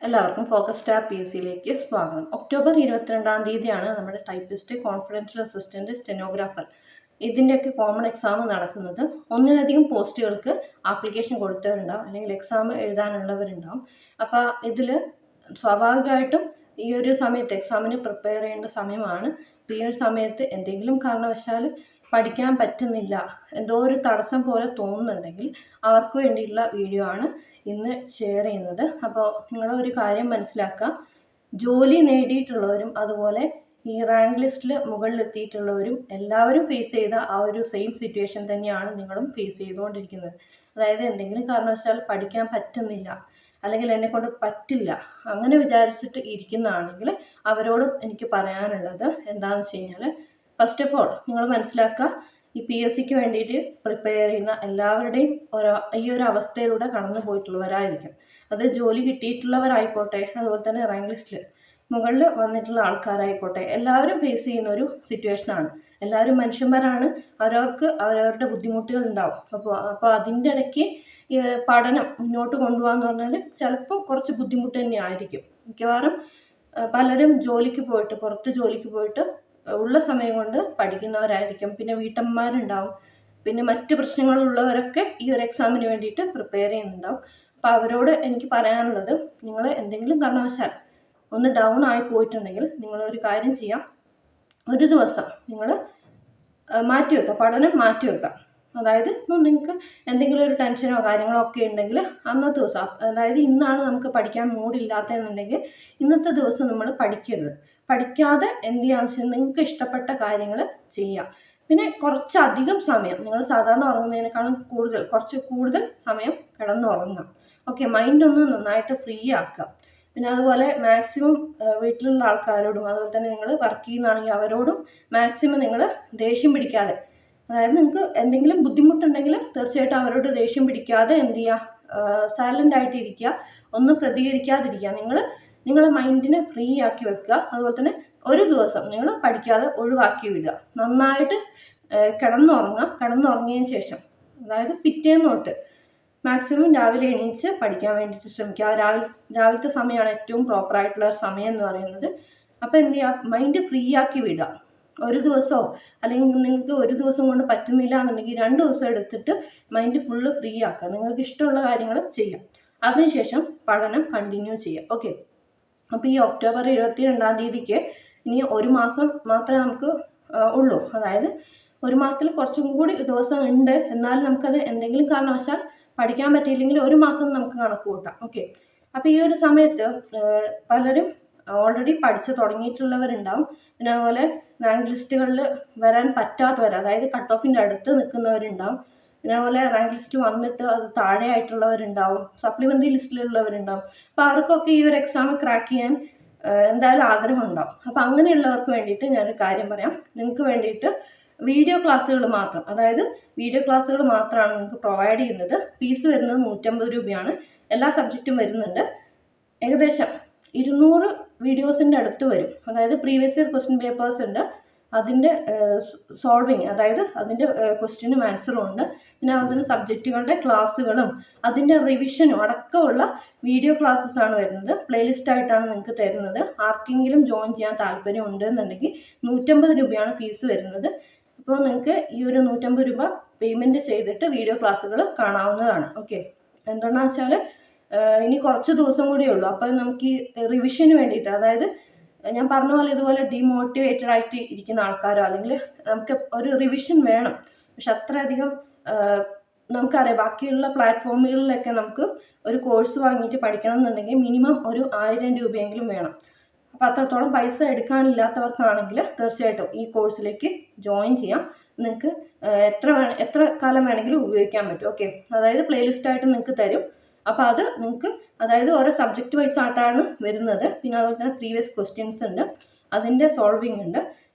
എല്ലാവർക്കും focus star P S സിയിലേക്ക് സ്വാഗതം. ഒക്ടോബർ 22-ാം തീയതിയാണ് നമ്മുടെ ടൈപ്പിസ്റ്റ്, കോൺഫിഡൻഷ്യൽ അസിസ്റ്റന്റ്, സ്റ്റെനോഗ്രാഫർ ഇതിൻ്റെയൊക്കെ കോമൺ എക്സാം നടക്കുന്നത്. ഒന്നിലധികം പോസ്റ്റുകൾക്ക് ആപ്ലിക്കേഷൻ കൊടുത്തവരുണ്ടാവും, അല്ലെങ്കിൽ എക്സാം എഴുതാനുള്ളവരുണ്ടാവും. അപ്പോൾ ഇതിൽ സ്വാഭാവികമായിട്ടും ഈ ഒരു സമയത്ത് എക്സാമിന് പ്രിപ്പയർ ചെയ്യേണ്ട സമയമാണ്. ഈ ഒരു സമയത്ത് എന്തെങ്കിലും കാരണവശാൽ പഠിക്കാൻ പറ്റുന്നില്ല, എന്തോ ഒരു തടസ്സം പോലെ തോന്നുന്നുണ്ടെങ്കിൽ അവർക്ക് വേണ്ടിയിട്ടുള്ള വീഡിയോ ആണ് ഇന്ന് ഷെയർ ചെയ്യുന്നത്. അപ്പോൾ നിങ്ങളൊരു കാര്യം മനസ്സിലാക്കുക, ജോലി നേടിയിട്ടുള്ളവരും അതുപോലെ ഈ റാങ്ക് ലിസ്റ്റിൽ മുകളിലെത്തിയിട്ടുള്ളവരും എല്ലാവരും ഫേസ് ചെയ്ത ആ ഒരു സെയിം സിറ്റുവേഷൻ തന്നെയാണ് നിങ്ങളും ഫേസ് ചെയ്തുകൊണ്ടിരിക്കുന്നത്. അതായത് എന്തെങ്കിലും കാരണവശാൽ പഠിക്കാൻ പറ്റുന്നില്ല, അല്ലെങ്കിൽ എന്നെക്കൊണ്ട് പറ്റില്ല, അങ്ങനെ വിചാരിച്ചിട്ട് ഇരിക്കുന്നതാണെങ്കിൽ അവരോട് എനിക്ക് പറയാനുള്ളത് എന്താണെന്ന് വെച്ച് കഴിഞ്ഞാൽ, ഫസ്റ്റ് ഓഫ് ഓൾ നിങ്ങൾ മനസ്സിലാക്കുക, ഈ പി എസ് സിക്ക് വേണ്ടിയിട്ട് പ്രിപ്പയർ ചെയ്യുന്ന എല്ലാവരുടെയും ഈ ഒരു അവസ്ഥയിലൂടെ കടന്നു പോയിട്ടുള്ളവരായിരിക്കും. അത് ജോലി കിട്ടിയിട്ടുള്ളവരായിക്കോട്ടെ, അതുപോലെ തന്നെ റാങ്ക് ലിസ്റ്റിൽ മുകളിൽ വന്നിട്ടുള്ള ആൾക്കാരായിക്കോട്ടെ, എല്ലാവരും ഫേസ് ചെയ്യുന്ന ഒരു സിറ്റുവേഷനാണ്. എല്ലാവരും മനുഷ്യന്മാരാണ്, അവരവർക്ക് അവരവരുടെ ബുദ്ധിമുട്ടുകൾ ഉണ്ടാവും. അപ്പോൾ അതിൻ്റെ ഇടയ്ക്ക് പഠനം മുന്നോട്ട് കൊണ്ടുപോകാന്ന് പറഞ്ഞാൽ ചിലപ്പോൾ കുറച്ച് ബുദ്ധിമുട്ട് തന്നെ ആയിരിക്കും. മിക്കവാറും പലരും ജോലിക്ക് പോയിട്ട്, പുറത്ത് ജോലിക്ക് പോയിട്ട് ഉള്ള സമയം കൊണ്ട് പഠിക്കുന്നവരായിരിക്കും. പിന്നെ വീട്ടമ്മമാരുണ്ടാവും, പിന്നെ മറ്റ് പ്രശ്നങ്ങളുള്ളവരൊക്കെ ഈ ഒരു എക്സാമിന് വേണ്ടിയിട്ട് പ്രിപ്പയർ ചെയ്യുന്നുണ്ടാവും. അപ്പോൾ അവരോട് എനിക്ക് പറയാനുള്ളത്, നിങ്ങൾ എന്തെങ്കിലും കാരണവശാൽ ഒന്ന് ഡൗൺ ആയി പോയിട്ടുണ്ടെങ്കിൽ നിങ്ങളൊരു കാര്യം ചെയ്യാം, ഒരു ദിവസം നിങ്ങൾ മാറ്റിവെക്കുക, പഠനം മാറ്റിവെക്കുക. അതായത് ഇപ്പം നിങ്ങൾക്ക് എന്തെങ്കിലും ഒരു ടെൻഷനോ കാര്യങ്ങളോ ഒക്കെ ഉണ്ടെങ്കിൽ അന്നത്തെ ദിവസം, അതായത് ഇന്നാണ് നമുക്ക് പഠിക്കാൻ മൂഡില്ലാത്തതെന്നുണ്ടെങ്കിൽ ഇന്നത്തെ ദിവസം നമ്മൾ പഠിക്കരുത്. പഠിക്കാതെ എന്ത് ചെയ്യാന്ന് വെച്ചാൽ നിങ്ങൾക്ക് ഇഷ്ടപ്പെട്ട കാര്യങ്ങൾ ചെയ്യാം. പിന്നെ കുറച്ചധികം സമയം, നിങ്ങൾ സാധാരണ ഉറങ്ങുന്നതിനേക്കാളും കുറച്ച് കൂടുതൽ സമയം കിടന്നുറങ്ങുക. ഓക്കെ, മൈൻഡ് ഒന്ന് നന്നായിട്ട് ഫ്രീ ആക്കുക. പിന്നെ അതുപോലെ മാക്സിമം വീട്ടിലുള്ള ആൾക്കാരോടും, അതുപോലെ തന്നെ നിങ്ങൾ വർക്ക് ചെയ്യുന്നതാണെങ്കിൽ അവരോടും മാക്സിമം നിങ്ങൾ ദേഷ്യം പിടിക്കാതെ, അതായത് നിങ്ങൾക്ക് എന്തെങ്കിലും ബുദ്ധിമുട്ടുണ്ടെങ്കിൽ തീർച്ചയായിട്ടും അവരോട് ദേഷ്യം പിടിക്കാതെ എന്ത് ചെയ്യുക, സൈലൻ്റ് ആയിട്ട് ഇരിക്കുക, ഒന്നും പ്രതികരിക്കാതിരിക്കുക. നിങ്ങളെ മൈൻഡിനെ ഫ്രീ ആക്കി വെക്കുക. അതുപോലെ തന്നെ ഒരു ദിവസം നിങ്ങൾ പഠിക്കാതെ ഒഴിവാക്കി വിടുക. നന്നായിട്ട് കിടന്നുറങ്ങിയതിന് ശേഷം, അതായത് പിറ്റേന്ന് തൊട്ട് മാക്സിമം രാവിലെ എണീച്ച് പഠിക്കാൻ വേണ്ടിയിട്ട് ശ്രമിക്കുക. രാവിലത്തെ സമയമാണ് ഏറ്റവും പ്രോപ്പറായിട്ടുള്ള സമയം എന്ന് പറയുന്നത്. അപ്പോൾ എന്ത് ചെയ്യുക, മൈൻഡ് ഫ്രീ ആക്കി വിടുക. ഒരു ദിവസമോ അല്ലെങ്കിൽ നിങ്ങൾക്ക് ഒരു ദിവസം കൊണ്ട് പറ്റുന്നില്ല എന്നുണ്ടെങ്കിൽ 2 ദിവസം എടുത്തിട്ട് മൈൻഡ് ഫുള്ള് ഫ്രീ ആക്കുക. നിങ്ങൾക്ക് ഇഷ്ടമുള്ള കാര്യങ്ങൾ ചെയ്യാം. അതിനുശേഷം പഠനം കണ്ടിന്യൂ ചെയ്യുക. ഓക്കെ, അപ്പോൾ ഈ ഒക്ടോബർ 22-ാം തീയതിക്ക് ഇനി ഒരു മാസം മാത്രമേ നമുക്ക് ഉള്ളൂ. അതായത് ഒരു മാസത്തിൽ കുറച്ചും കൂടി ദിവസം ഉണ്ട്. എന്നാലും നമുക്കത് എന്തെങ്കിലും കാരണവശാൽ പഠിക്കാൻ പറ്റിയില്ലെങ്കിൽ ഒരു മാസം നമുക്ക് കണക്ക് കൂട്ടാം. ഓക്കെ, അപ്പോൾ ഈ ഒരു സമയത്ത് പലരും ഓൾറെഡി പഠിച്ചു തുടങ്ങിയിട്ടുള്ളവരുണ്ടാവും. പിന്നെ അതുപോലെ റാങ്ക് ലിസ്റ്റുകളിൽ വരാൻ പറ്റാത്തവർ, അതായത് കട്ട് ഓഫിൻ്റെ അടുത്ത് നിൽക്കുന്നവരുണ്ടാവും. പിന്നെ അതുപോലെ റാങ്ക് ലിസ്റ്റ് വന്നിട്ട് അത് താഴെ ആയിട്ടുള്ളവരുണ്ടാവും, സപ്ലിമെൻ്ററി ലിസ്റ്റിലുള്ളവരുണ്ടാവും. അപ്പോൾ അവർക്കൊക്കെ ഈ ഒരു എക്സാം ക്രാക്ക് ചെയ്യാൻ എന്തായാലും ആഗ്രഹം ഉണ്ടാവും. അപ്പോൾ അങ്ങനെയുള്ളവർക്ക് വേണ്ടിയിട്ട് ഞാനൊരു കാര്യം പറയാം. നിങ്ങൾക്ക് വേണ്ടിയിട്ട് വീഡിയോ ക്ലാസ്സുകൾ മാത്രം, അതായത് വീഡിയോ ക്ലാസ്സുകൾ മാത്രമാണ് നിങ്ങൾക്ക് പ്രൊവൈഡ് ചെയ്യുന്നത്. ഫീസ് വരുന്നത് 150 രൂപയാണ്. എല്ലാ സബ്ജക്റ്റും വരുന്നുണ്ട്. ഏകദേശം 200 വീഡിയോസിൻ്റെ അടുത്ത് വരും. അതായത് പ്രീവിയസ് ഇയർ ക്വസ്റ്റ്യൻ പേപ്പേഴ്സ് ഉണ്ട്, അതിൻ്റെ സോൾവിങ്, അതായത് അതിൻ്റെ ക്വസ്റ്റ്യനും ആൻസറും ഉണ്ട്. പിന്നെ അതിന് സബ്ജക്റ്റുകളുടെ ക്ലാസ്സുകളും അതിൻ്റെ റിവിഷനും അടക്കമുള്ള വീഡിയോ ക്ലാസ്സസ് ആണ് വരുന്നത്. പ്ലേലിസ്റ്റ് ആയിട്ടാണ് നിങ്ങൾക്ക് തരുന്നത്. ആർക്കെങ്കിലും ജോയിൻ ചെയ്യാൻ താല്പര്യം ഉണ്ടെന്നുണ്ടെങ്കിൽ 150 രൂപയാണ് ഫീസ് വരുന്നത്. അപ്പോൾ നിങ്ങൾക്ക് ഈ ഒരു 150 രൂപ പേയ്മെൻറ്റ് ചെയ്തിട്ട് വീഡിയോ ക്ലാസ്സുകൾ കാണാവുന്നതാണ്. ഓക്കെ, എന്താണെന്ന് വെച്ചാൽ ഇനി കുറച്ച് ദിവസം കൂടിയേ ഉള്ളൂ. അപ്പോൾ നമുക്ക് ഈ റിവിഷന് വേണ്ടിയിട്ട്, അതായത് ഞാൻ പറഞ്ഞ പോലെ ഇതുപോലെ ഡീമോട്ടിവേറ്റഡ് ആയിട്ട് ഇരിക്കുന്ന ആൾക്കാരോ, അല്ലെങ്കിൽ നമുക്ക് ഒരു റിവിഷൻ വേണം, പക്ഷെ അത്രയധികം നമുക്കറിയാം ബാക്കിയുള്ള പ്ലാറ്റ്ഫോമുകളിലൊക്കെ നമുക്ക് ഒരു കോഴ്സ് വാങ്ങിയിട്ട് പഠിക്കണം എന്നുണ്ടെങ്കിൽ മിനിമം ഒരു 1000 രൂപയെങ്കിലും വേണം. അപ്പോൾ അത്രത്തോളം പൈസ എടുക്കാനില്ലാത്തവർക്കാണെങ്കിൽ തീർച്ചയായിട്ടും ഈ കോഴ്സിലേക്ക് ജോയിൻ ചെയ്യാം. നിങ്ങൾക്ക് എത്ര കാലം വേണമെങ്കിലും ഉപയോഗിക്കാൻ പറ്റും. ഓക്കെ, അതായത് പ്ലേലിസ്റ്റായിട്ട് നിങ്ങൾക്ക് തരും. അപ്പോൾ അത് നിങ്ങൾക്ക്, അതായത് ഓരോ സബ്ജക്റ്റ് വൈസ് ആയിട്ടാണ് വരുന്നത്. പിന്നെ അതുപോലെ തന്നെ പ്രീവിയസ് ക്വസ്റ്റ്യൻസ് ഉണ്ട്, അതിൻ്റെ സോൾവിങ് ഉണ്ട്,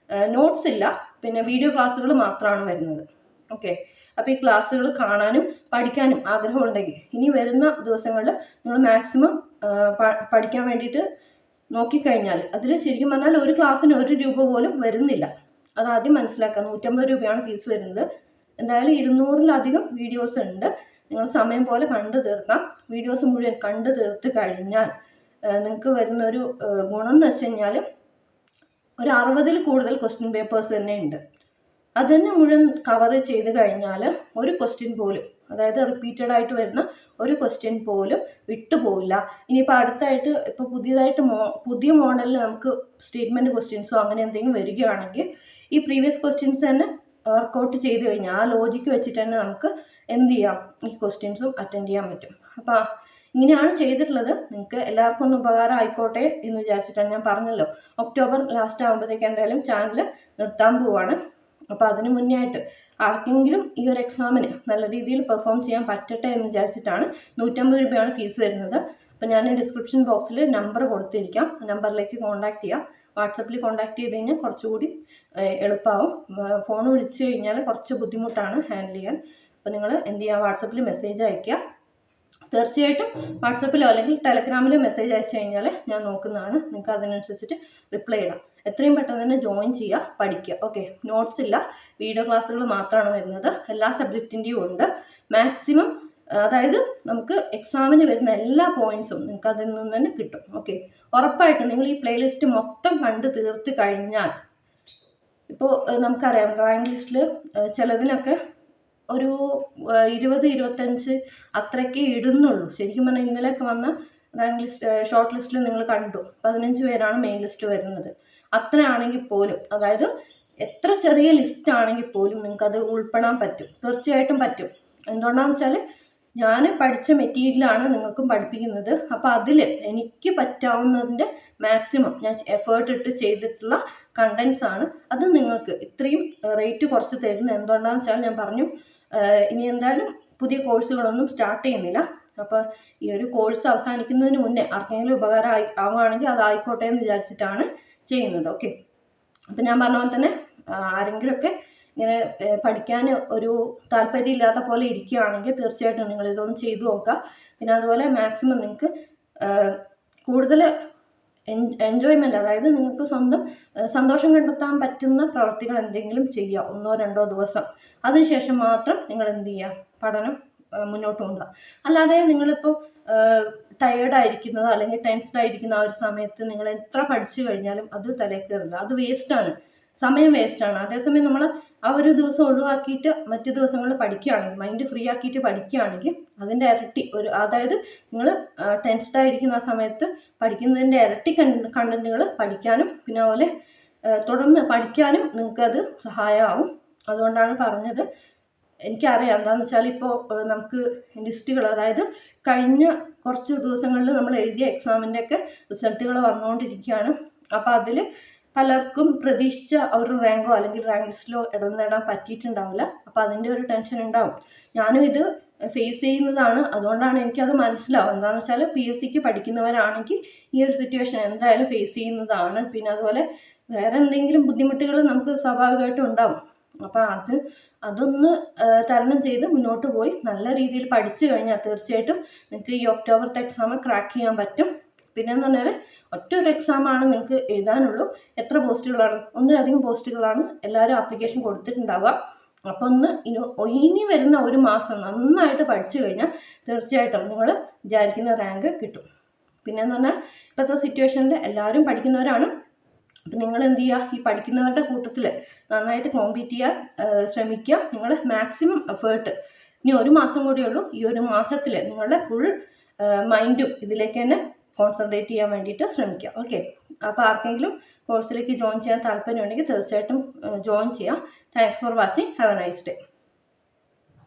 നോട്ട്സ് ഇല്ല. പിന്നെ വീഡിയോ ക്ലാസ്സുകൾ മാത്രമാണ് വരുന്നത്. ഓക്കെ, അപ്പോൾ ഈ ക്ലാസ്സുകൾ കാണാനും പഠിക്കാനും ആഗ്രഹമുണ്ടെങ്കിൽ ഇനി വരുന്ന ദിവസങ്ങളിൽ നിങ്ങൾ മാക്സിമം പഠിക്കാൻ വേണ്ടിയിട്ട് നോക്കിക്കഴിഞ്ഞാൽ അതിൽ ശരിക്കും പറഞ്ഞാൽ ഒരു ക്ലാസ്സിന് 1 രൂപ പോലും വരുന്നില്ല. അതാദ്യം മനസ്സിലാക്കുക. 150 രൂപയാണ് ഫീസ് വരുന്നത്. എന്തായാലും 200-ലധികം വീഡിയോസ് ഉണ്ട്. നിങ്ങൾ സമയം പോലെ കണ്ടു തീർക്കാം. വീഡിയോസ് മുഴുവൻ കണ്ടു തീർത്ത് കഴിഞ്ഞാൽ നിങ്ങൾക്ക് വരുന്നൊരു ഗുണം എന്ന് വെച്ച് കഴിഞ്ഞാൽ ഒരു 60-ൽ കൂടുതൽ ക്വസ്റ്റ്യൻ പേപ്പേഴ്സ് തന്നെ ഉണ്ട്. അത് തന്നെ മുഴുവൻ കവർ ചെയ്ത് കഴിഞ്ഞാൽ ഒരു ക്വസ്റ്റ്യൻ പോലും, അതായത് റിപ്പീറ്റഡ് ആയിട്ട് വരുന്ന ഒരു ക്വസ്റ്റ്യൻ പോലും വിട്ടുപോയില്ല. ഇനിയിപ്പോൾ അടുത്തായിട്ട് ഇപ്പോൾ പുതിയതായിട്ട് പുതിയ മോഡലിൽ നമുക്ക് സ്റ്റേറ്റ്മെൻറ്റ് ക്വസ്റ്റ്യൻസോ അങ്ങനെ എന്തെങ്കിലും വരികയാണെങ്കിൽ ഈ പ്രീവിയസ് ക്വസ്റ്റ്യൻസ് തന്നെ വർക്കൗട്ട് ചെയ്ത് കഴിഞ്ഞാൽ ആ ലോജിക്ക് വെച്ചിട്ട് തന്നെ നമുക്ക് എന്ത് ചെയ്യാം, ഈ ക്വസ്റ്റ്യൻസും അറ്റൻഡ് ചെയ്യാൻ പറ്റും. അപ്പോൾ ഇങ്ങനെയാണ് ചെയ്തിട്ടുള്ളത്. നിങ്ങൾക്ക് എല്ലാവർക്കും ഒന്ന് ഉപകാരം ആയിക്കോട്ടെ എന്ന് വിചാരിച്ചിട്ടാണ്. ഞാൻ പറഞ്ഞല്ലോ ഒക്ടോബർ ലാസ്റ്റ് ആകുമ്പോഴത്തേക്ക് എന്തായാലും ചാനൽ നിർത്താൻ പോവാണ്. അപ്പോൾ അതിന് മുന്നേ ആയിട്ട് ആർക്കെങ്കിലും ഈ ഒരു എക്സാമിന് നല്ല രീതിയിൽ പെർഫോം ചെയ്യാൻ പറ്റട്ടെ എന്ന് വിചാരിച്ചിട്ടാണ് 150 രൂപയാണ് ഫീസ് വരുന്നത്. അപ്പോൾ ഞാൻ ഡിസ്ക്രിപ്ഷൻ ബോക്സിൽ നമ്പർ കൊടുത്തിരിക്കാം, നമ്പറിലേക്ക് കോൺടാക്ട് ചെയ്യാം. വാട്സപ്പിൽ കോൺടാക്ട് ചെയ്ത് കഴിഞ്ഞാൽ കുറച്ചുകൂടി എളുപ്പമാവും. ഫോൺ വിളിച്ചു കഴിഞ്ഞാൽ കുറച്ച് ബുദ്ധിമുട്ടാണ് ഹാൻഡിൽ ചെയ്യാൻ. അപ്പോൾ നിങ്ങൾ എന്ത് ചെയ്യുക, വാട്സപ്പിൽ മെസ്സേജ് അയയ്ക്കുക. തീർച്ചയായിട്ടും വാട്സപ്പിലോ അല്ലെങ്കിൽ ടെലഗ്രാമിലോ മെസ്സേജ് അയച്ചു കഴിഞ്ഞാൽ ഞാൻ നോക്കുന്നതാണ്. നിങ്ങൾക്ക് അതിനനുസരിച്ചിട്ട് റിപ്ലൈ ഇടാം. എത്രയും പെട്ടെന്ന് തന്നെ ജോയിൻ ചെയ്യുക, പഠിക്കുക. ഓക്കെ, നോട്ട്സ് ഇല്ല, വീഡിയോ ക്ലാസ്സുകൾ മാത്രമാണ് വരുന്നത്. എല്ലാ സബ്ജക്റ്റിൻ്റെയും ഉണ്ട്. മാക്സിമം അതായത് നമുക്ക് എക്സാമിന് വരുന്ന എല്ലാ പോയിൻറ്സും നിങ്ങൾക്ക് അതിൽ നിന്ന് തന്നെ കിട്ടും. ഓക്കെ, ഉറപ്പായിട്ടും നിങ്ങൾ ഈ പ്ലേലിസ്റ്റ് മൊത്തം കണ്ട് തീർത്ത് കഴിഞ്ഞാൽ, ഇപ്പോൾ നമുക്കറിയാം റാങ്ക് ലിസ്റ്റിൽ ചിലതിനൊക്കെ ഒരു 20-25 അത്രയ്ക്ക് ഇടുന്നുള്ളൂ. ശരിക്കും പറഞ്ഞാൽ ഇന്നലെയൊക്കെ വന്ന റാങ്ക് ലിസ്റ്റ് ഷോർട്ട് ലിസ്റ്റിൽ നിങ്ങൾ കണ്ടു 15 പേരാണ് മെയിൻ ലിസ്റ്റ് വരുന്നത്. അത്രയാണെങ്കിൽ പോലും, അതായത് എത്ര ചെറിയ ലിസ്റ്റ് ആണെങ്കിൽ പോലും നിങ്ങൾക്കത് ഉൾപ്പെടാൻ പറ്റും. തീർച്ചയായിട്ടും പറ്റും. എന്തുകൊണ്ടാണെന്ന് വെച്ചാൽ ഞാൻ പഠിച്ച മെറ്റീരിയലാണ് നിങ്ങൾക്കും പഠിപ്പിക്കുന്നത്. അപ്പോൾ അതിൽ എനിക്ക് പറ്റാവുന്നതിൻ്റെ മാക്സിമം ഞാൻ എഫേർട്ട് ഇട്ട് ചെയ്തിട്ടുള്ള കണ്ടൻസ് ആണ്. അത് നിങ്ങൾക്ക് ഇത്രയും റേറ്റ് കുറച്ച് തരുന്നത് എന്തുകൊണ്ടാണെന്ന് വെച്ചാൽ ഞാൻ പറഞ്ഞു, ഇനി എന്തായാലും പുതിയ കോഴ്സുകളൊന്നും സ്റ്റാർട്ട് ചെയ്യുന്നില്ല. അപ്പോൾ ഈ ഒരു കോഴ്സ് അവസാനിക്കുന്നതിന് മുന്നേ ആർക്കെങ്കിലും ഉപകാരം ആവുകയാണെങ്കിൽ അതായിക്കോട്ടെ എന്ന് വിചാരിച്ചിട്ടാണ് ചെയ്യുന്നത്. ഓക്കെ, അപ്പം ഞാൻ പറഞ്ഞ പോലെ തന്നെ ആരെങ്കിലുമൊക്കെ ഇങ്ങനെ പഠിക്കാൻ ഒരു താല്പര്യമില്ലാത്ത പോലെ ഇരിക്കുകയാണെങ്കിൽ തീർച്ചയായിട്ടും നിങ്ങൾ ഇതൊന്ന് ചെയ്തു നോക്കുക. പിന്നെ അതുപോലെ മാക്സിമം നിങ്ങൾക്ക് കൂടുതൽ എൻജോയ്മെൻറ്റ്, അതായത് നിങ്ങൾക്ക് സ്വന്തം സന്തോഷം കണ്ടെത്താൻ പറ്റുന്ന പ്രവർത്തികൾ എന്തെങ്കിലും ചെയ്യുക 1-2 ദിവസം. അതിനുശേഷം മാത്രം നിങ്ങൾ എന്ത് ചെയ്യുക, പഠനം മുന്നോട്ട് കൊണ്ടുപോകുക. അല്ലാതെ നിങ്ങളിപ്പോൾ ടയേർഡായിരിക്കുന്നതോ അല്ലെങ്കിൽ ടെൻസ്ഡ് ആയിരിക്കുന്ന ആ ഒരു സമയത്ത് നിങ്ങൾ എത്ര പഠിച്ചു കഴിഞ്ഞാലും അത് തലയിൽ കയറില്ല. അത് വേസ്റ്റാണ്, സമയം വേസ്റ്റാണ്. അതേസമയം നമ്മൾ ആ ഒരു ദിവസം ഒഴിവാക്കിയിട്ട് മറ്റു ദിവസങ്ങളിൽ പഠിക്കുകയാണെങ്കിൽ, മൈൻഡ് ഫ്രീ ആക്കിയിട്ട് പഠിക്കുകയാണെങ്കിൽ അതിൻ്റെ ഇരട്ടി അതായത് നിങ്ങൾ ടെൻസ്ഡ് ആയിരിക്കുന്ന ആ സമയത്ത് പഠിക്കുന്നതിൻ്റെ ഇരട്ടി കണ്ടൻറ്റുകൾ പഠിക്കാനും പിന്നെ അതുപോലെ തുടർന്ന് പഠിക്കാനും നിങ്ങൾക്കത് സഹായമാവും. അതുകൊണ്ടാണ് പറഞ്ഞത്. എനിക്കറിയാം എന്താണെന്ന് വെച്ചാൽ ഇപ്പോൾ നമുക്ക് ലിസ്റ്റുകൾ, അതായത് കഴിഞ്ഞ കുറച്ച് ദിവസങ്ങളിൽ നമ്മൾ എഴുതിയ എക്സാമിൻ്റെയൊക്കെ റിസൾട്ടുകൾ വന്നുകൊണ്ടിരിക്കുകയാണ്. അപ്പോൾ അതിൽ പലർക്കും പ്രതീക്ഷിച്ച ഒരു റാങ്കോ അല്ലെങ്കിൽ റാങ്ക് ലിസ്റ്റിലോ ഇടം നേടാൻ പറ്റിയിട്ടുണ്ടാവില്ല. അപ്പോൾ അതിൻ്റെ ഒരു ടെൻഷൻ ഉണ്ടാവും. ഞാനും ഇത് ഫേസ് ചെയ്യുന്നതാണ്. അതുകൊണ്ടാണ് എനിക്കത് മനസ്സിലാവും. എന്താണെന്ന് വെച്ചാൽ PSCക്ക് പഠിക്കുന്നവരാണെങ്കിൽ ഈ ഒരു സിറ്റുവേഷൻ എന്തായാലും ഫേസ് ചെയ്യുന്നതാണ്. പിന്നെ അതുപോലെ വേറെ എന്തെങ്കിലും ബുദ്ധിമുട്ടുകൾ നമുക്ക് സ്വാഭാവികമായിട്ടും ഉണ്ടാവും. അപ്പോൾ അതൊന്ന് തരണം ചെയ്ത് മുന്നോട്ട് പോയി നല്ല രീതിയിൽ പഠിച്ചു കഴിഞ്ഞാൽ തീർച്ചയായിട്ടും നിങ്ങൾക്ക് ഈ ഒക്ടോബറത്തെ എക്സാം ക്രാക്ക് ചെയ്യാൻ പറ്റും. പിന്നെയെന്ന് പറഞ്ഞാൽ ഒറ്റൊരു എക്സാമാണ് നിങ്ങൾക്ക് എഴുതാനുള്ളൂ. എത്ര പോസ്റ്റുകളാണ്? 1-ലധികം പോസ്റ്റുകളാണ് എല്ലാവരും ആപ്ലിക്കേഷൻ കൊടുത്തിട്ടുണ്ടാവുക. അപ്പോൾ ഇനി വരുന്ന ഒരു മാസം നന്നായിട്ട് പഠിച്ചു കഴിഞ്ഞാൽ തീർച്ചയായിട്ടും നിങ്ങൾ വിചാരിക്കുന്ന റാങ്ക് കിട്ടും. പിന്നെയെന്ന് പറഞ്ഞാൽ ഇപ്പോഴത്തെ സിറ്റുവേഷനിൽ എല്ലാവരും പഠിക്കുന്നവരാണ്. അപ്പം നിങ്ങൾ എന്ത് ചെയ്യുക, ഈ പഠിക്കുന്നവരുടെ കൂട്ടത്തിൽ നന്നായിട്ട് കോമ്പീറ്റ് ചെയ്യാൻ ശ്രമിക്കുക. നിങ്ങൾ മാക്സിമം എഫേർട്ട്, ഇനി ഒരു മാസം കൂടിയേ ഉള്ളൂ, ഈ ഒരു മാസത്തിൽ നിങ്ങളുടെ ഫുൾ മൈൻഡും ഇതിലേക്ക് തന്നെ കോൺസെൻട്രേറ്റ് ചെയ്യാൻ വേണ്ടിയിട്ട് ശ്രമിക്കുക. ഓക്കെ, അപ്പോൾ ആർക്കെങ്കിലും കോഴ്സിലേക്ക് ജോയിൻ ചെയ്യാൻ താല്പര്യമുണ്ടെങ്കിൽ തീർച്ചയായിട്ടും ജോയിൻ ചെയ്യാം. Thanks for watching. Have A nice day.